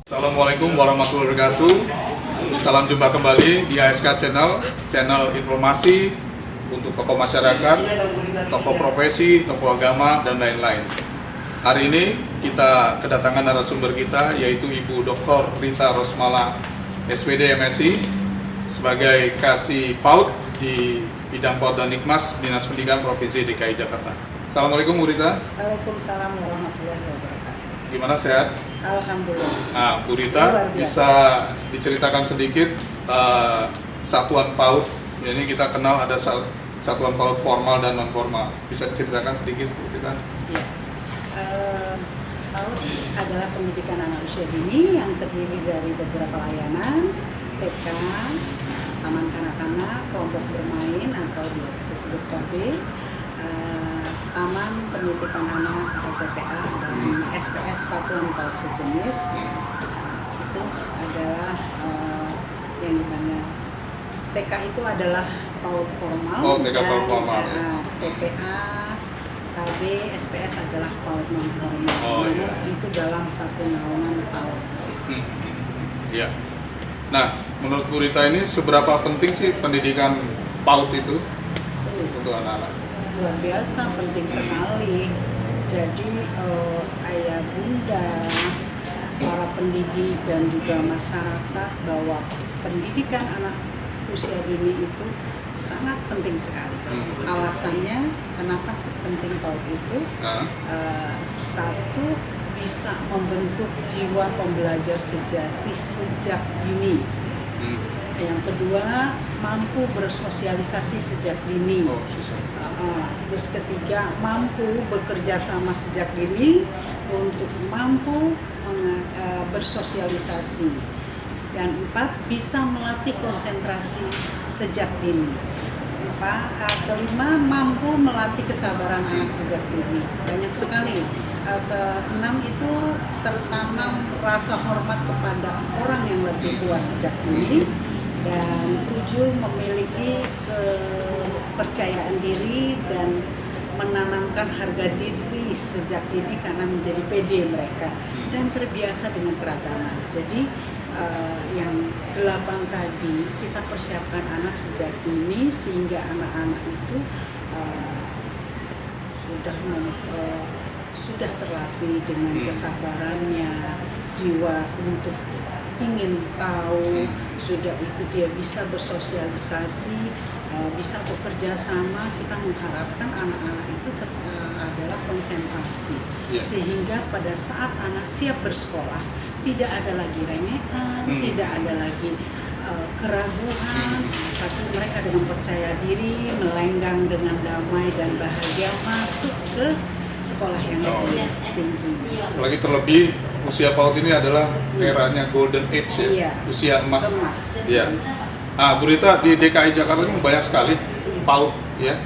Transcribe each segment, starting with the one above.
Assalamualaikum warahmatullahi wabarakatuh. Salam jumpa kembali di ASK channel informasi untuk tokoh masyarakat, tokoh profesi, tokoh agama, dan lain-lain. Hari ini kita kedatangan narasumber kita, yaitu Ibu Dr. Rita Rosmala, SPD MSI, sebagai Kasih PAUD di bidang PAUD dan Nikmas Dinas Pendidikan Provinsi DKI Jakarta. Assalamualaikum Bu Rita. Waalaikumsalam warahmatullahi wabarakatuh. Gimana, sehat? Alhamdulillah. Nah, Bu Rita bisa diceritakan sedikit satuan PAUD. Jadi kita kenal ada satuan PAUD formal dan non formal. Bisa diceritakan sedikit, Bu Rita? Ya. PAUD adalah pendidikan anak usia dini yang terdiri dari beberapa layanan, TK, taman kanak-kanak, kelompok bermain atau biasa disebut KB, taman penitipan anak atau TPA, dan SPS satuan PAUD sejenis. Itu adalah yang dimana TK itu adalah PAUD formal, TK PAUD formal. TPA, KB, SPS adalah PAUD non formal. Itu dalam satu naungan PAUD. Ya. Nah, menurut Bu Rita ini seberapa penting sih pendidikan PAUD itu untuk anak-anak? Luar biasa, penting sekali. Jadi ayah bunda, para pendidik dan juga masyarakat, bahwa pendidikan anak usia dini itu sangat penting sekali. Alasannya kenapa sih penting PAUD itu? Satu, bisa membentuk jiwa pembelajar sejati sejak dini. Yang kedua, mampu bersosialisasi sejak dini. Terus ketiga, mampu bekerja sama sejak dini untuk mampu bersosialisasi. Dan empat, bisa melatih konsentrasi sejak dini. Kelima, mampu melatih kesabaran anak sejak dini. Banyak sekali. Keenam itu tertanam rasa hormat kepada orang yang lebih tua sejak dini. Dan 7, memiliki kepercayaan diri dan menanamkan harga diri sejak dini karena menjadi pede mereka dan terbiasa dengan keragaman. Jadi yang 8 tadi kita persiapkan anak sejak dini sehingga anak-anak itu sudah terlatih dengan kesabarannya, jiwa untuk ingin tahu, sudah itu dia bisa bersosialisasi, bisa bekerja sama. Kita mengharapkan anak-anak itu adalah konsentrasi, sehingga pada saat anak siap bersekolah tidak ada lagi rengekan, tidak ada lagi keraguan, tapi mereka dengan percaya diri melenggang dengan damai dan bahagia masuk ke sekolah yang lebih tinggi. Lagi terlebih usia PAUD ini adalah eranya golden age, ya, usia emas. Ya. Nah, Bu Rita, di DKI Jakarta ini banyak sekali PAUD, ya.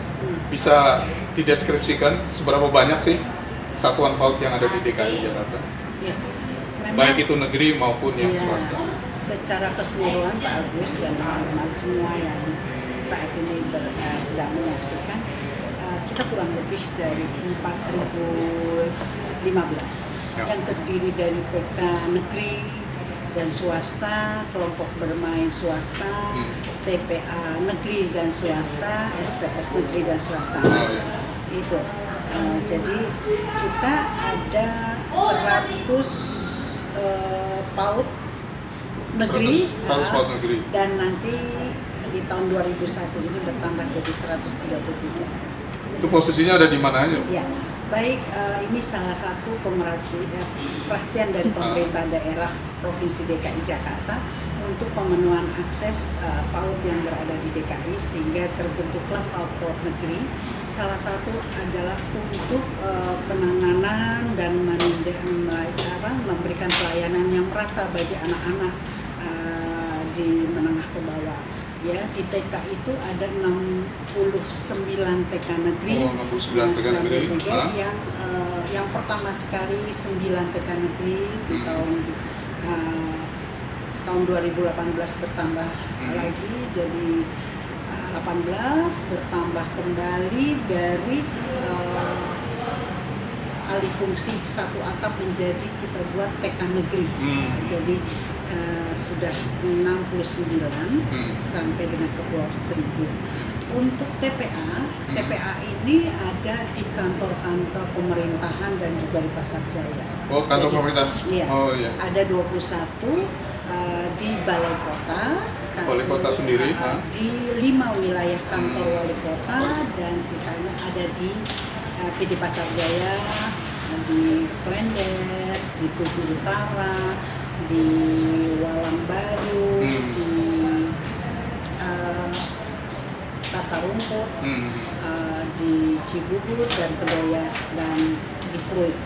Bisa dideskripsikan seberapa banyak sih satuan PAUD yang ada di DKI Jakarta? Ya. Baik itu negeri maupun yang swasta. Secara keseluruhan Pak Agus dan teman-teman semua yang saat ini sedang menyaksikan, kita kurang lebih dari 4.015 yang terdiri dari TK negeri dan swasta, kelompok bermain swasta, TPA negeri dan swasta, SPS negeri dan swasta. Itu. Jadi kita ada 100 PAUD negeri, 100 PAUD negeri, dan nanti di tahun 2001 ini bertambah jadi 133. Itu posisinya ada di mana aja? Ya, baik, ini salah satu perhatian dari pemerintah daerah Provinsi DKI Jakarta untuk pemenuhan akses PAUD yang berada di DKI sehingga terbentuklah PAUD negeri. Salah satu adalah untuk penanganan dan memberikan pelayanan yang merata bagi anak-anak di menengah ke bawah. Ya, di TK itu ada 69 TK negeri, 69 TK negeri. Yang pertama sekali 9 TK negeri di tahun 2018 bertambah lagi jadi 18, bertambah kembali dari alih fungsi satu atap menjadi kita buat TK negeri. Jadi sudah 69 sampai dengan ke bawah 1000. Untuk TPA ini ada di kantor-kantor pemerintahan dan juga di Pasar Jaya. Oh, kantor pemerintah. Iya. Oh iya. Ada 21 di Balai Kota. Wali kota sendiri, di 5 wilayah kantor wali kota, dan sisanya ada di PD Pasar Jaya, di Klender, di Tugu Utara, di Walang Baru, di Pasar Rumput, di Cibubur dan Kedaya, dan di Pluit,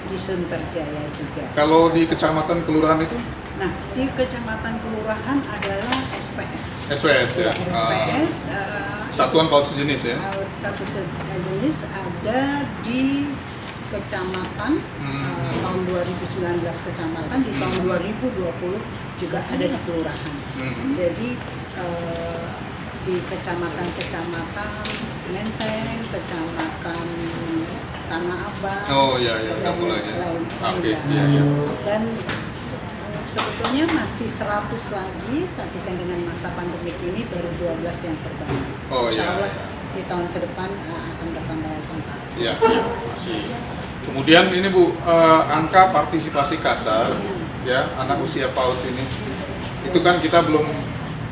di Sunterjaya juga. Kalau di kecamatan kelurahan itu? Nah, di kecamatan kelurahan adalah SPS. SPS ya. SPS. Satuan paut sejenis ya. Satu sejenis ada di kecamatan tahun 2019 kecamatan, di tahun 2020 juga ada di kelurahan. Jadi di kecamatan Menteng, kecamatan Tanah Abang. Oh iya iya, udah mulai ya. Oke, iya iya. Dan sebetulnya masih 100 lagi, tapi kan dengan masa pandemik ini baru 12 yang terbangun. Oh iya. Insya Allah di tahun ke depan akan bertambah lagi. Iya, masih. Kemudian ini Bu, angka partisipasi kasar ya anak usia PAUD ini, itu kan kita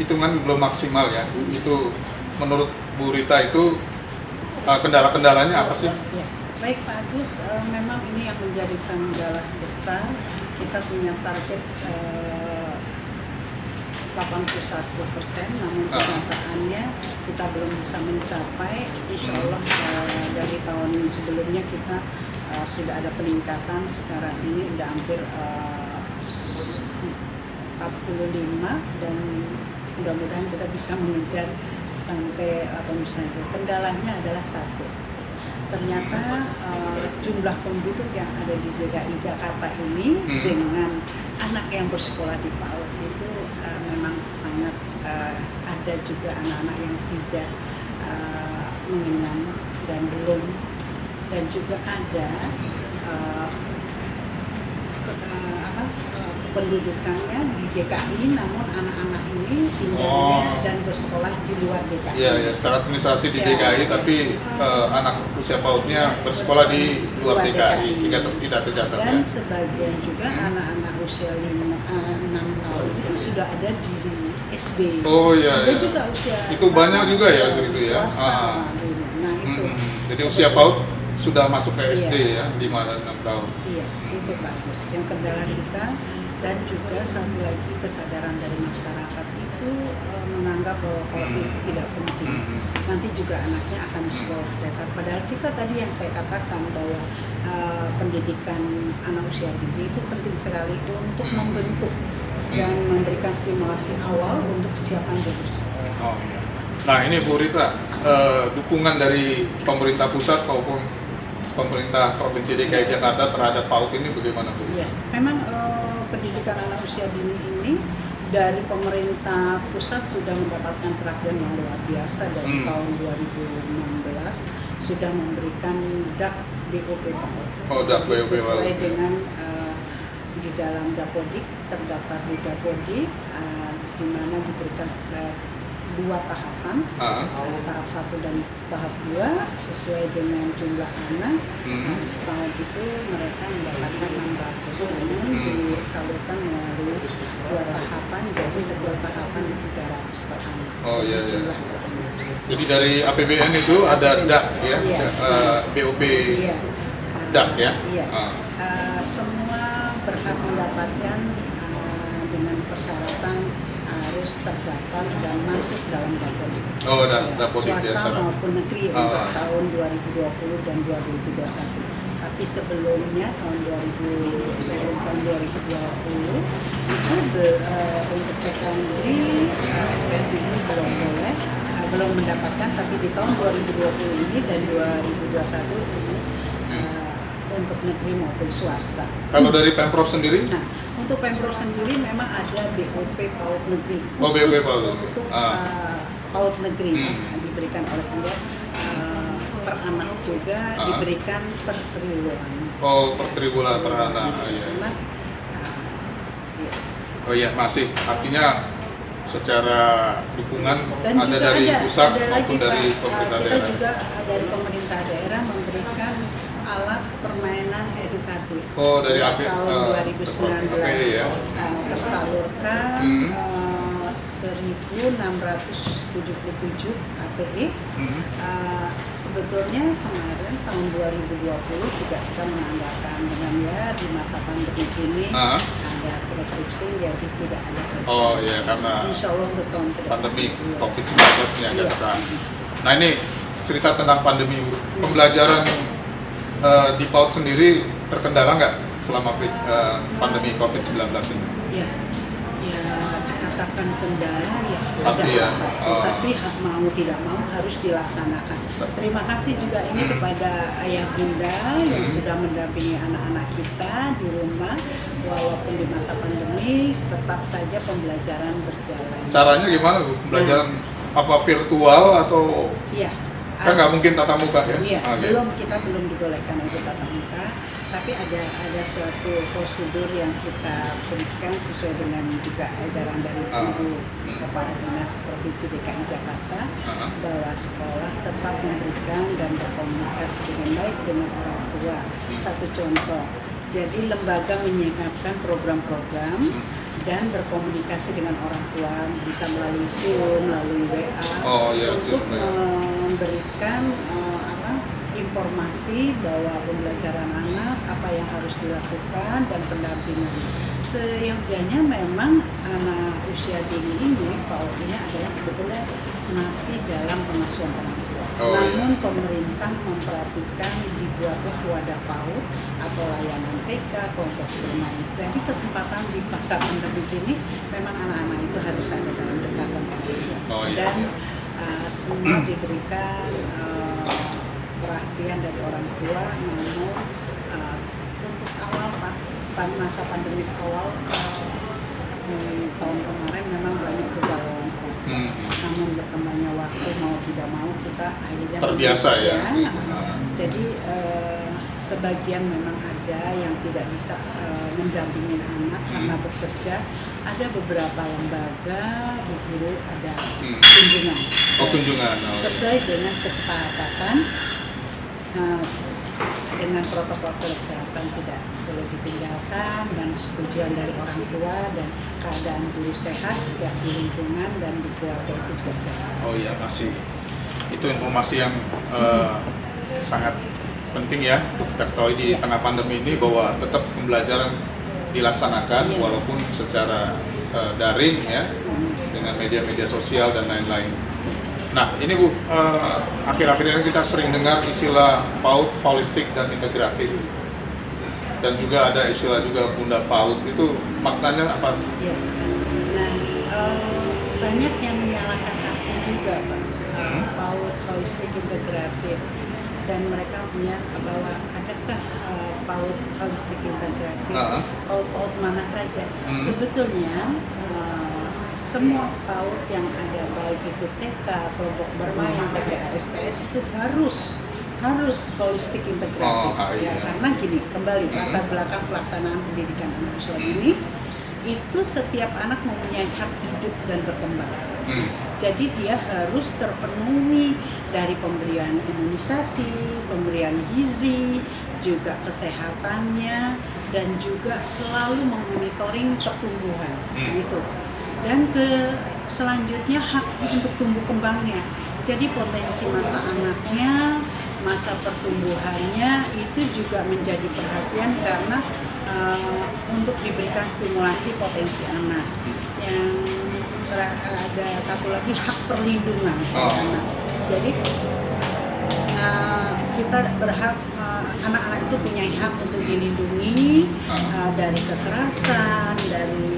hitungan belum maksimal ya. Itu menurut Bu Rita itu kendala-kendalanya apa sih? Ya. Baik Pak Agus, memang ini yang menjadi kendala besar. Kita punya target 81%, namun kenyataannya kita belum bisa mencapai. Insya Allah dari tahun sebelumnya kita sudah ada peningkatan, sekarang ini udah hampir 45, dan mudah-mudahan kita bisa mengejar sampai atau misalnya. Kendalanya adalah satu, ternyata jumlah penduduk yang ada di DKI Jakarta ini dengan anak yang bersekolah di PAUD itu memang sangat ada juga anak-anak yang tidak mengenyam dan belum, dan juga ada pendudukannya di DKI, namun anak-anak ini tinggalnya dan bersekolah di luar DKI. Iya, ya, secara administrasi di DKI, tapi anak usia PAUD-nya bersekolah di luar DKI, sehingga tidak tercatat. Dan Ya. sebagian juga anak-anak usia 6 tahun itu sudah ada di SD. Oh iya. Ada Iya. juga usia. Itu banyak juga ya gitu ya. Swasta, nah itu. Jadi usia PAUD sudah masuk ke SD Iya. ya, 5 dan 6 tahun. Iya, itu bagus. Yang kendala kita, dan juga satu lagi kesadaran dari masyarakat itu menganggap bahwa PAUD itu tidak penting. Nanti juga anaknya akan sekolah dasar. Padahal kita tadi yang saya katakan bahwa pendidikan anak usia dini itu penting sekali untuk membentuk dan memberikan stimulasi awal untuk kesiapan dia bersekolah. Oh iya. Nah ini Bu Rita, dukungan dari pemerintah pusat maupun pemerintah Provinsi DKI Jakarta terhadap PAUD ini bagaimana Bu? Iya, memang pendidikan anak usia dini ini dari pemerintah pusat sudah mendapatkan perhatian yang luar biasa. Dari tahun 2016 sudah memberikan DAK BOP PAUD. Oh, DAK BOP PAUD. Sesuai dengan di dalam Dapodik, terdaftar di Dapodik, di mana diberikan 2 tahapan, tahap 1 dan tahap 2 sesuai dengan jumlah anak. Setahun itu mereka mendapatkan 600, namun disalurkan melalui 2 tahapan, jadi setiap tahapan 300 per anak. Oh iya. Jadi dari APBN itu ada DAK ya, Iya. BOP Iya. DAK ya. Iya. Semua berhak mendapatkan dengan persyaratan harus terdaftar dan masuk dalam Dapodik. Oh, Dapodik ya, swasta maupun negeri untuk tahun 2020 dan 2021. Tapi sebelumnya tahun 2020 itu untuk TK negeri, SPS negeri belum boleh, belum mendapatkan, tapi di tahun 2020 ini dan 2021 ini untuk negeri maupun swasta. Kalau dari Pemprov sendiri? Nah, untuk Pemprov sendiri memang ada BOP PAUD negeri Oh, khusus BOP PAUD. untuk PAUD negeri diberikan oleh Pemprov per anak juga diberikan per triwulan. Oh, per triwulan per anak. Iya. Anak, iya. Oh iya, masih. Artinya secara dukungan Dan ada juga dari pusat ada maupun lagi, dari Pak, pemerintah kita daerah. juga dari pemerintah daerah memberikan alat permainan edukatif. Oh, dari Ya, AP, tahun 2019 API ya. Tersalurkan 1.677 APE. Sebetulnya kemarin tahun 2020 juga kita menganggarkan dengan di masa pandemi ini ada produksi jadi tidak ada. Oh iya, karena Insya Allah untuk tahun ke depan. pandemi Iya. COVID-19 ini agak terang. Nah ini cerita tentang pandemi, Bu. Pembelajaran di PAUD sendiri terkendala nggak selama pandemi COVID-19 ini? Ya, ya dikatakan kendala ya. Pasti ya. Pasti. Tapi mau tidak mau harus dilaksanakan. Terima kasih juga ini kepada ayah bunda yang sudah mendampingi anak-anak kita di rumah, walaupun di masa pandemi tetap saja pembelajaran berjalan. Caranya gimana, Bu? Pembelajaran apa virtual atau Iya. kan nggak mungkin tatap muka ya? Iya, Oke. kita belum dibolehkan untuk tatap muka, tapi ada suatu prosedur yang kita berikan sesuai dengan juga edaran dari Guru Kepala Dinas Provinsi DKI Jakarta bahwa sekolah tetap memberikan dan berkomunikasi dengan baik dengan orang tua. Satu contoh, jadi lembaga menyiapkan program-program dan berkomunikasi dengan orang tua bisa melalui Zoom, melalui WA untuk memberikan informasi bahwa pembelajaran anak apa yang harus dilakukan dan pendampingan. Seyogyanya memang anak usia dini ini PAUD ini adalah sebetulnya masih dalam pengasuhan orang tua. Namun pemerintah memperhatikan dibuatlah wadah PAUD atau layanan TK, kelompok bermain. Jadi kesempatan di masa pandemi ini memang anak-anak itu harus ada dalam dekatan dan semua diberikan perhatian dari orang tua. Namun untuk awal masa pandemi awal tahun kemarin memang banyak kegalauan. Namun berkembangnya waktu mau tidak mau kita akhirnya terbiasa ya. Jadi sebagian memang ada yang tidak bisa mendampingi anak karena bekerja. Ada beberapa lembaga Bu Guru ada kunjungan. Kunjungan. Sesuai dengan kesepakatan dengan protokol kesehatan tidak boleh ditinggalkan dan setujuan dari orang tua dan keadaan guru sehat juga di lingkungan dan di keluarga itu juga sehat. Oh iya, masih itu informasi yang sangat penting ya untuk kita ketahui di tengah pandemi ini bahwa tetap pembelajaran dilaksanakan walaupun secara daring ya dengan media-media sosial dan lain-lain. Nah ini Bu, akhir-akhir ini kita sering dengar istilah PAUD holistik dan integratif, dan juga ada istilah juga Bunda PAUD, itu maknanya apa? Ya. Nah banyak yang menyalahkan arti juga Pak, PAUD holistik integratif, dan mereka punya bahwa adakah PAUD holistik integratif, PAUD mana saja. Sebetulnya semua PAUD yang ada baik itu TK, kelompok bermain, TPA, SPS itu harus holistik integratif. Karena gini, kembali latar belakang pelaksanaan pendidikan anak usia dini itu setiap anak mempunyai hak hidup dan berkembang. Jadi dia harus terpenuhi dari pemberian imunisasi, pemberian gizi, juga kesehatannya, dan juga selalu memonitoring pertumbuhan. Gitu. Dan selanjutnya hak untuk tumbuh kembangnya. Jadi potensi masa anaknya, masa pertumbuhannya itu juga menjadi perhatian karena untuk diberikan stimulasi potensi anak. Yang ada satu lagi hak perlindungan anak. Jadi kita berhak anak-anak itu punya hak untuk dilindungi dari kekerasan, dari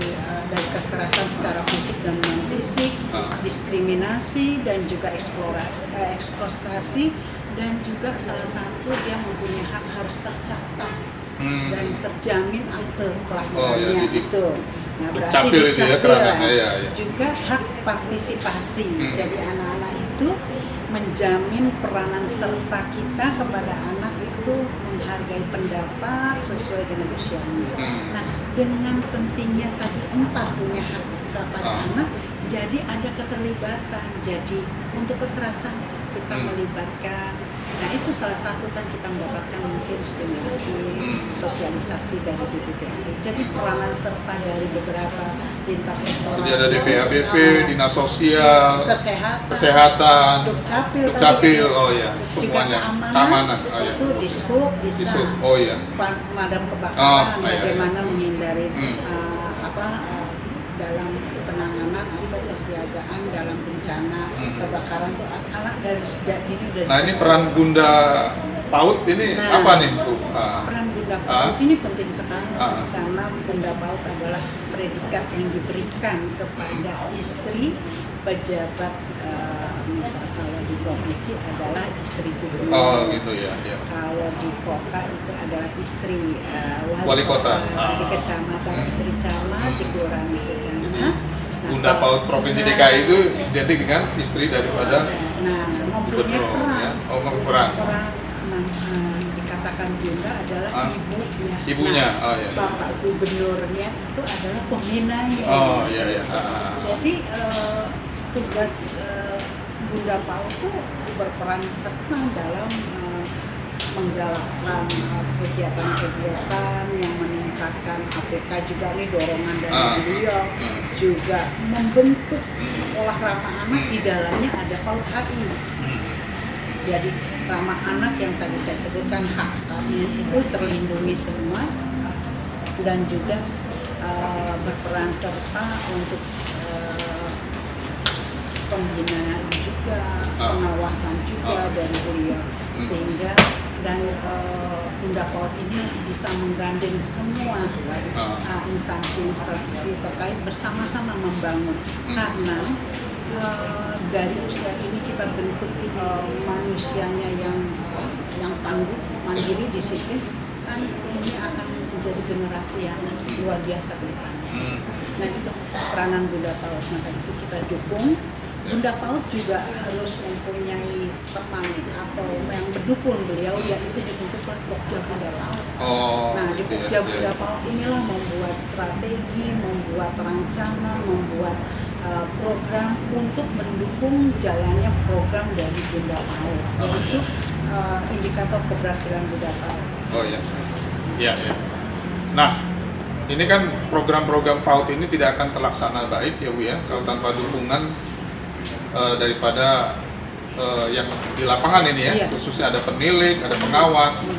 kekerasan secara fisik dan non fisik, diskriminasi dan juga eksploitasi, dan juga salah satu dia mempunyai hak harus tercatat dan terjamin akte kelahirannya itu. Nah berarti dicapil juga hak partisipasi. Jadi anak-anak itu menjamin peranan serta kita kepada anak itu menghargai pendapat sesuai dengan usianya. Nah, dengan pentingnya tadi 4 punya hak kepada anak, jadi ada keterlibatan. Jadi untuk kekerasan kita melibatkan. Nah, itu salah satu kan kita mendapatkan mungkin stimulasi, sosialisasi dari BPPAD. Jadi peranan serta dari beberapa lintas sektor. Jadi ada DPABP, Dinas Sosial, Kesehatan, Dukcapil, oh ya, terus juga semuanya. keamanan, Oh ya. itu Dishub bisa, Dishub, oh ya. pemadam kebakaran, iya, bagaimana menghindari dalam penanganan atau kesiagaan dalam bencana kebakaran tuh anak dari sejak dini udah. Nah, ini peran Bunda PAUD ini apa nih, Bu? Peran Bunda PAUD ini penting sekali karena Bunda PAUD adalah predikat yang diberikan kepada istri pejabat, misal kalau di provinsi adalah istri gubernur. Oh gitu ya. Kalau di kota itu adalah istri wali kota. Di kecamatan istri camat, di kelurahan istri camat. Nah, Bunda PAUD Provinsi DKI itu identik dengan istri daripada mempunyai peran. Ya. Oh, peran. Dikatakan Bunda adalah ibunya. Ibunya, Bapak gubernurnya itu adalah pembinanya. Oh iya. Jadi tugas Bunda PAUD itu berperan serta dalam menggalakkan kegiatan-kegiatan yang meningkatkan APK juga nih, dorongan dari beliau juga membentuk sekolah ramah anak, di dalamnya ada PAUD HI. Jadi ramah anak yang tadi saya sebutkan hak-haknya itu terlindungi semua, dan juga berperan serta untuk pembinaan juga, pengawasan juga dari beliau, sehingga dan Bunda PAUD ini bisa menggandeng semua instansi terkait bersama-sama membangun, karena dari usia ini kita bentuk manusianya yang tangguh, mandiri, disiplin, kan ini akan menjadi generasi yang luar biasa ke depannya. Nah, itu peranan Bunda PAUD, maka itu kita dukung. Bunda PAUD juga harus mempunyai teman atau yang mendukung beliau, yaitu dibentuklah Pokja Bunda PAUD. Nah, di Pokja Bunda PAUD inilah membuat strategi, membuat rancangan, membuat program untuk mendukung jalannya program dari Bunda PAUD, yaitu indikator keberhasilan Bunda PAUD. Oh iya. Nah, ini kan program-program PAUD ini tidak akan terlaksana baik ya Bu ya, kalau tanpa dukungan daripada yang di lapangan ini ya, khususnya ada penilik, ada pengawas,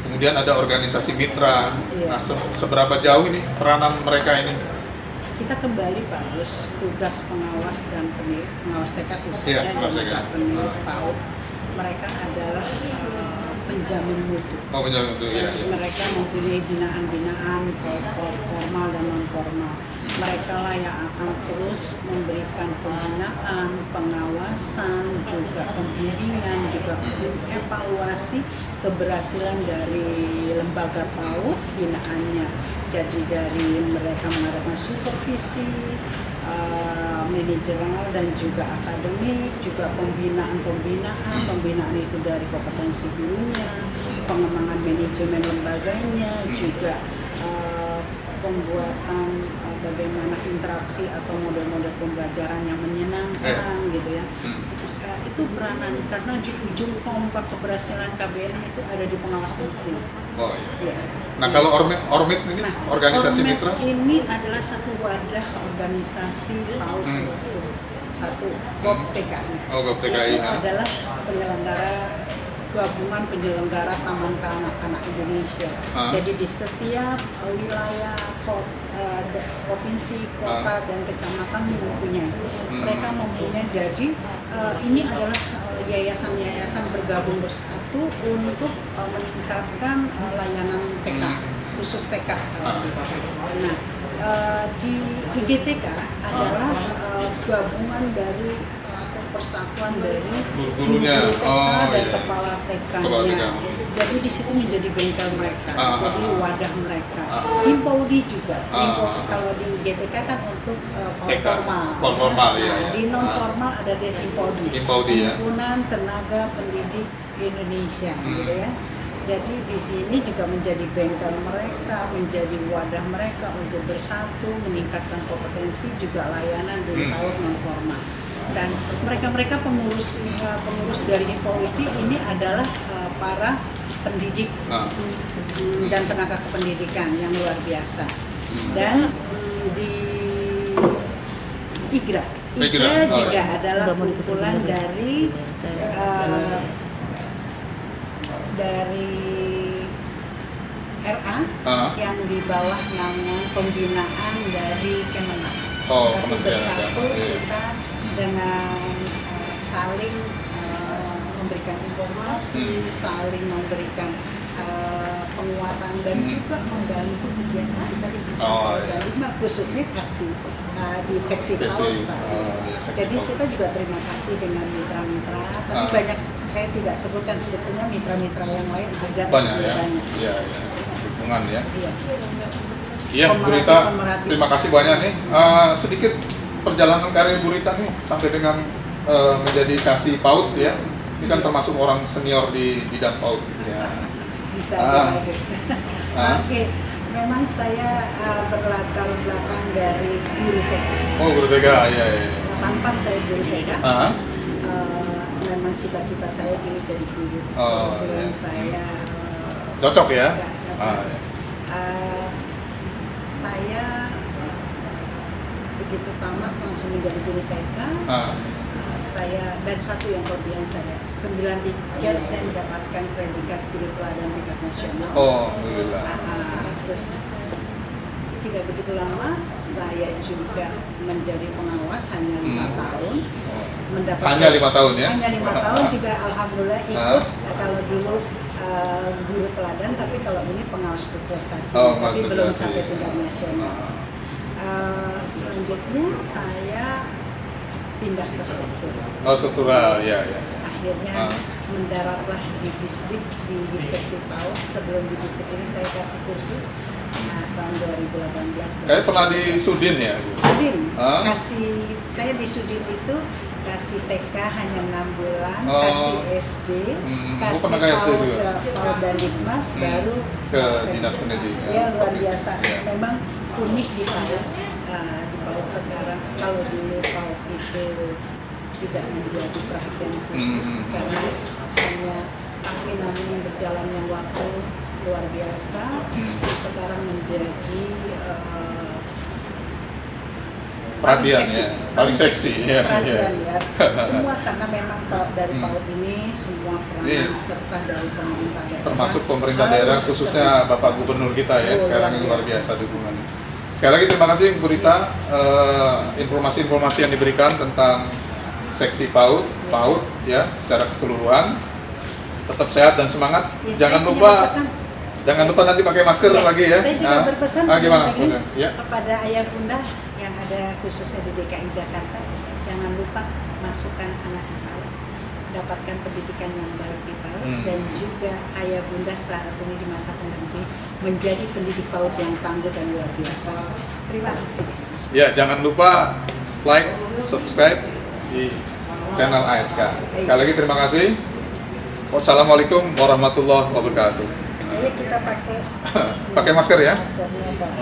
kemudian ada organisasi mitra. Nah, seberapa jauh ini peranan mereka ini? Kita kembali Pak Rus, tugas pengawas dan penilik, pengawas TK khususnya dan penilik PAUD, mereka adalah penjamin mutu. Penjamin mutu, ya. Mereka mempunyai binaan-binaan formal dan non formal. Mereka lah yang akan terus memberikan pembinaan, pengawasan, juga pembimbingan, juga evaluasi keberhasilan dari lembaga PAUD binaannya. Jadi dari mereka mengadakan supervisi, manajerial dan juga akademik, juga pembinaan itu dari kompetensi gurunya, pengembangan manajemen lembaganya, juga pembuatan bagaimana interaksi atau model-model pembelajaran yang menyenangkan gitu ya. Itu peranan, karena di ujung tombak keberhasilan KBN itu ada di pengawas terpadu. Oh iya. Nah, kalau Ormit ini organisasi Ormit mitra? Ini adalah satu wadah organisasi PAUD satu GOP TKI. Oh, GOP TKI. Itu adalah gabungan penyelenggara Taman Kanak-Kanak Indonesia. Jadi di setiap wilayah provinsi, kota dan kecamatan mempunyai. Mereka mempunyai. Jadi ini adalah yayasan-yayasan bergabung bersatu untuk meningkatkan layanan TK, khusus TK. Nah, di IGTK adalah gabungan dari persatuan dari Guru-gurunya. TK Oh, dan iya. kepala Kepala TK. TK-nya. Jadi di situ menjadi bengkel mereka, jadi wadah mereka. Himpaudi juga. Kalau di GTK kan untuk TK, formal. formal, iya, iya. Di non formal ada di Himpaudi. Himpaudi, ya. Himpunan Tenaga Pendidik Indonesia, gitu ya. Jadi di sini juga menjadi bengkel mereka, menjadi wadah mereka untuk bersatu, meningkatkan kompetensi juga layanan dari PAUD non formal. Dan mereka pengurus dari Himpaudi ini adalah para pendidik dan tenaga kependidikan yang luar biasa. Dan di IGRA juga adalah kumpulan dari RA yang di bawah naungan pembinaan dari Kemenag. Tapi bersatu kita dengan saling memberikan informasi, saling memberikan penguatan dan juga membantu kegiatan kita di dan 5 khususnya kasih di seksi PAUD. Jadi kita juga terima kasih dengan mitra-mitra, tapi banyak saya tidak sebutkan sebetulnya mitra-mitra yang lain ada banyak ya. Banyak. Iya, iya. Dukungan ya. Iya. Iya, Bu Rita, terima kasih banyak nih. Sedikit perjalanan karir Bu Rita nih sampai dengan menjadi kasih PAUD ya. Ini kan termasuk orang senior di bidang PAUD ya. Bisa Oke, memang saya berlatar belakang dari guru TK. Oh, guru TK, iya, iya. Tanpa saya guru TK, memang cita-cita saya dulu jadi guru. Kebetulan saya cocok ya. Saya begitu tamat langsung menjadi guru TK. Saya dan satu yang kelebihan saya 93 saya mendapatkan predikat guru teladan tingkat nasional. Alhamdulillah. Terus tidak begitu lama saya juga menjadi pengawas hanya 5 tahun. Hanya 5 tahun ya? Hanya 5 tahun juga alhamdulillah ikut kalau dulu guru teladan, tapi kalau ini pengawas berprestasi, tapi belum sampai tingkat nasional. Selanjutnya saya pindah ke struktural. Struktural, ya, ya. Akhirnya mendaratlah di distrik, di seksi PAUD. Sebelum di distrik ini saya kasih kursus tahun 2018. Kayak pernah di Sudin ya? Sudin, saya di Sudin itu kasih TK hanya 6 bulan, kasih SD, kasih PAUD dan Dikmas, baru ke Dinas Pendidikan. Ya luar biasa, memang unik di PAUD. PAUD sekarang, kalau dulu PAUD itu tidak menjadi perhatian khusus karena hanya tapi namun berjalannya waktu luar biasa, sekarang menjadi perhatian ya, paling seksi ya. Perhatian ya. Semua karena memang dari PAUD ini semua peranan serta dari pemerintah daerah. Termasuk pemerintah daerah khususnya Bapak Gubernur kita ya, sekarang ini luar biasa dukungannya. Sekali lagi terima kasih Bu Rita, informasi-informasi yang diberikan tentang seksi PAUD ya secara keseluruhan. Tetap sehat dan semangat. Ya, Jangan lupa nanti pakai masker lagi ya. Saya juga berpesan gimana? Kepada ayah bunda yang ada khususnya di DKI Jakarta, jangan lupa masukkan anak di PAUD, dapatkan pendidikan yang baik di PAUD, dan juga ayah bunda saat ini di masa pandemi menjadi pendidik PAUD yang tangguh dan luar biasa. Terima kasih. Ya, jangan lupa like, subscribe di channel ASK. Sekali lagi terima kasih. Wassalamualaikum warahmatullahi wabarakatuh. Ayo kita pakai masker ya. Maskernya, Pak.